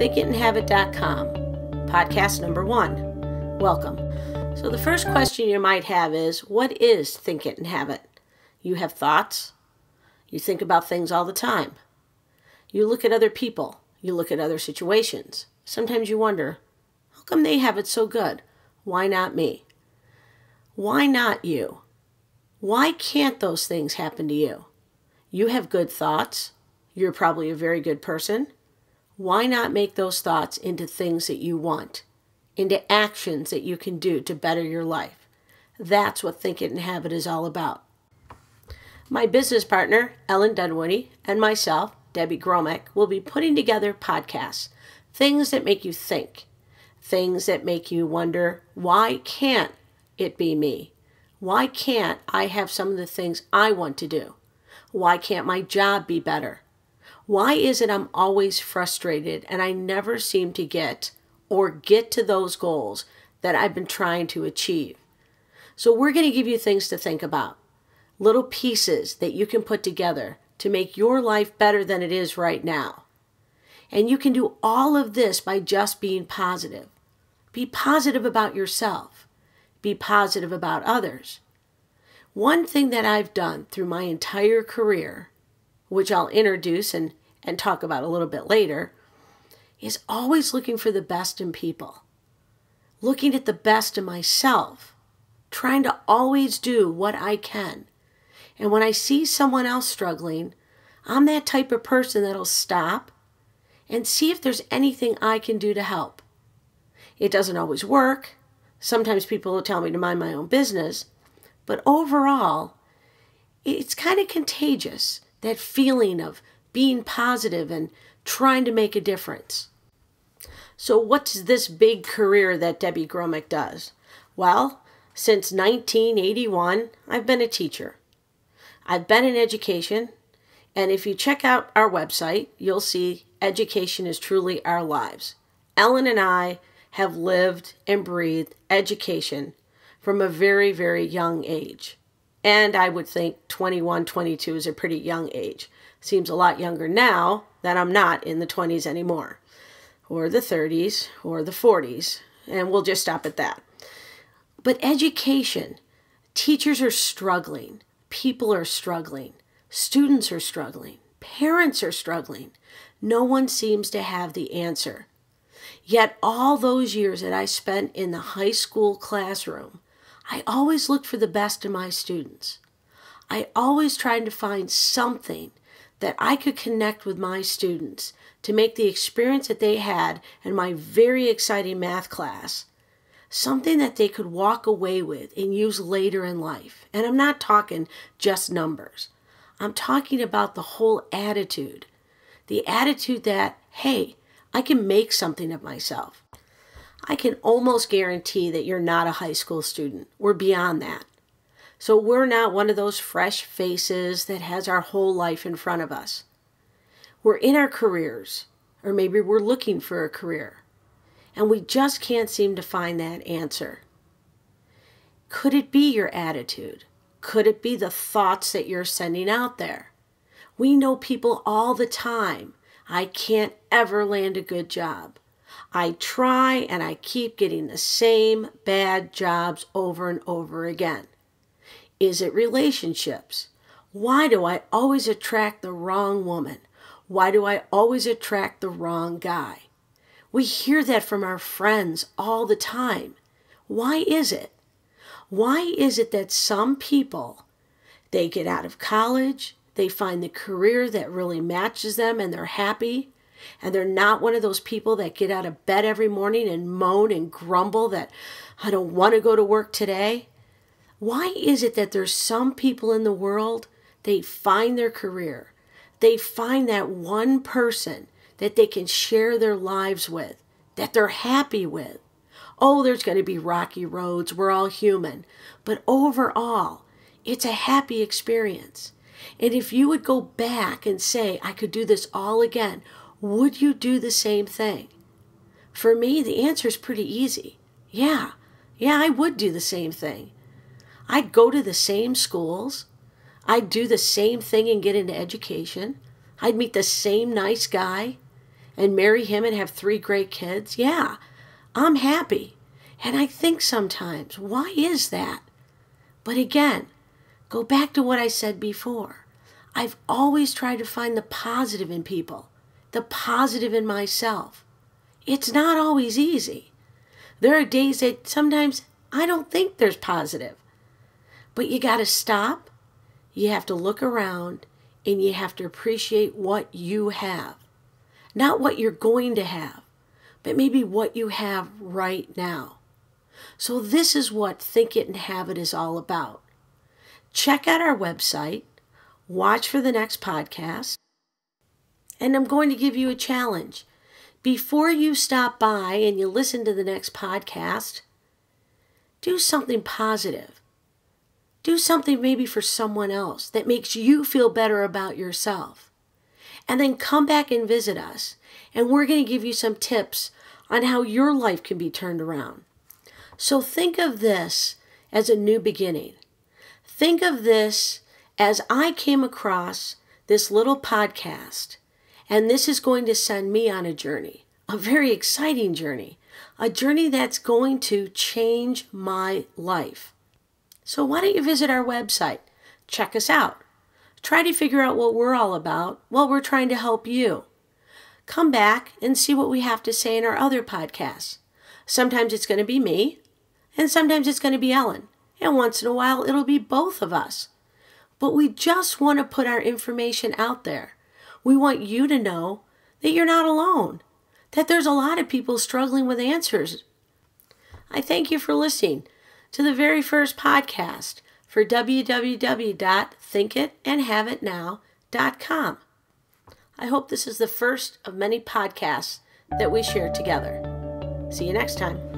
thinkitandhabit.com, podcast number 1. Welcome. So the first question you might have is, what is Think It and Habit? You have thoughts. You think about things all the time. You look at other people. You look at other situations. Sometimes you wonder, how come they have it so good? Why not me? Why not you? Why can't those things happen to you? You have good thoughts. You're probably a very good person. Why not make those thoughts into things that you want, into actions that you can do to better your life? That's what Think It and Habit is all about. My business partner, Ellen Dunwoodie, and myself, Debbie Gromek, will be putting together podcasts, things that make you think, things that make you wonder, why can't it be me? Why can't I have some of the things I want to do? Why can't my job be better? Why is it I'm always frustrated and I never seem to get to those goals that I've been trying to achieve? So we're going to give you things to think about, little pieces that you can put together to make your life better than it is right now. And you can do all of this by just being positive. Be positive about yourself. Be positive about others. One thing that I've done through my entire career, which I'll introduce and talk about a little bit later, is always looking for the best in people. Looking at the best in myself. Trying to always do what I can. And when I see someone else struggling, I'm that type of person that'll stop and see if there's anything I can do to help. It doesn't always work. Sometimes people will tell me to mind my own business. But overall, it's kind of contagious, that feeling of being positive and trying to make a difference. So what's this big career that Debbie Gromek does? Well, since 1981, I've been a teacher. I've been in education, and if you check out our website, you'll see education is truly our lives. Ellen and I have lived and breathed education from a very, very young age. And I would think 21, 22 is a pretty young age. Seems a lot younger now that I'm not in the 20s anymore, or the 30s, or the 40s, and we'll just stop at that. But education, teachers are struggling, people are struggling, students are struggling, parents are struggling. No one seems to have the answer. Yet all those years that I spent in the high school classroom, I always looked for the best in my students. I always tried to find something that I could connect with my students to make the experience that they had in my very exciting math class something that they could walk away with and use later in life. And I'm not talking just numbers. I'm talking about the whole attitude. The attitude that, hey, I can make something of myself. I can almost guarantee that you're not a high school student. We're beyond that. So we're not one of those fresh faces that has our whole life in front of us. We're in our careers, or maybe we're looking for a career, and we just can't seem to find that answer. Could it be your attitude? Could it be the thoughts that you're sending out there? We know people all the time. I can't ever land a good job. I try and I keep getting the same bad jobs over and over again. Is it relationships? Why do I always attract the wrong woman? Why do I always attract the wrong guy? We hear that from our friends all the time. Why is it? Why is it that some people, they get out of college, they find the career that really matches them and they're happy, and they're not one of those people that get out of bed every morning and moan and grumble that I don't want to go to work today? Why is it that there's some people in the world, they find their career, they find that one person that they can share their lives with, that they're happy with? Oh, there's going to be rocky roads. We're all human. But overall, it's a happy experience. And if you would go back and say, I could do this all again, would you do the same thing? For me, the answer is pretty easy. Yeah, I would do the same thing. I'd go to the same schools. I'd do the same thing and get into education. I'd meet the same nice guy. and marry him and have 3 great kids? Yeah, I'm happy. And I think sometimes, why is that? But again, go back to what I said before. I've always tried to find the positive in people, the positive in myself. It's not always easy. There are days that sometimes I don't think there's positive. But you got to stop, you have to look around, and you have to appreciate what you have. Not what you're going to have, but maybe what you have right now. So this is what Think It and Have It is all about. Check out our website, watch for the next podcast, and I'm going to give you a challenge. Before you stop by and you listen to the next podcast, do something positive. Do something maybe for someone else that makes you feel better about yourself. And then come back and visit us, and we're going to give you some tips on how your life can be turned around. So think of this as a new beginning. Think of this as I came across this little podcast, and this is going to send me on a journey, a very exciting journey, a journey that's going to change my life. So why don't you visit our website? Check us out. Try to figure out what we're all about while we're trying to help you. Come back and see what we have to say in our other podcasts. Sometimes it's going to be me, and sometimes it's going to be Ellen. And once in a while, it'll be both of us. But we just want to put our information out there. We want you to know that you're not alone, that there's a lot of people struggling with answers. I thank you for listening to the very first podcast for www.thinkitandhaveitnow.com. I hope this is the first of many podcasts that we share together. See you next time.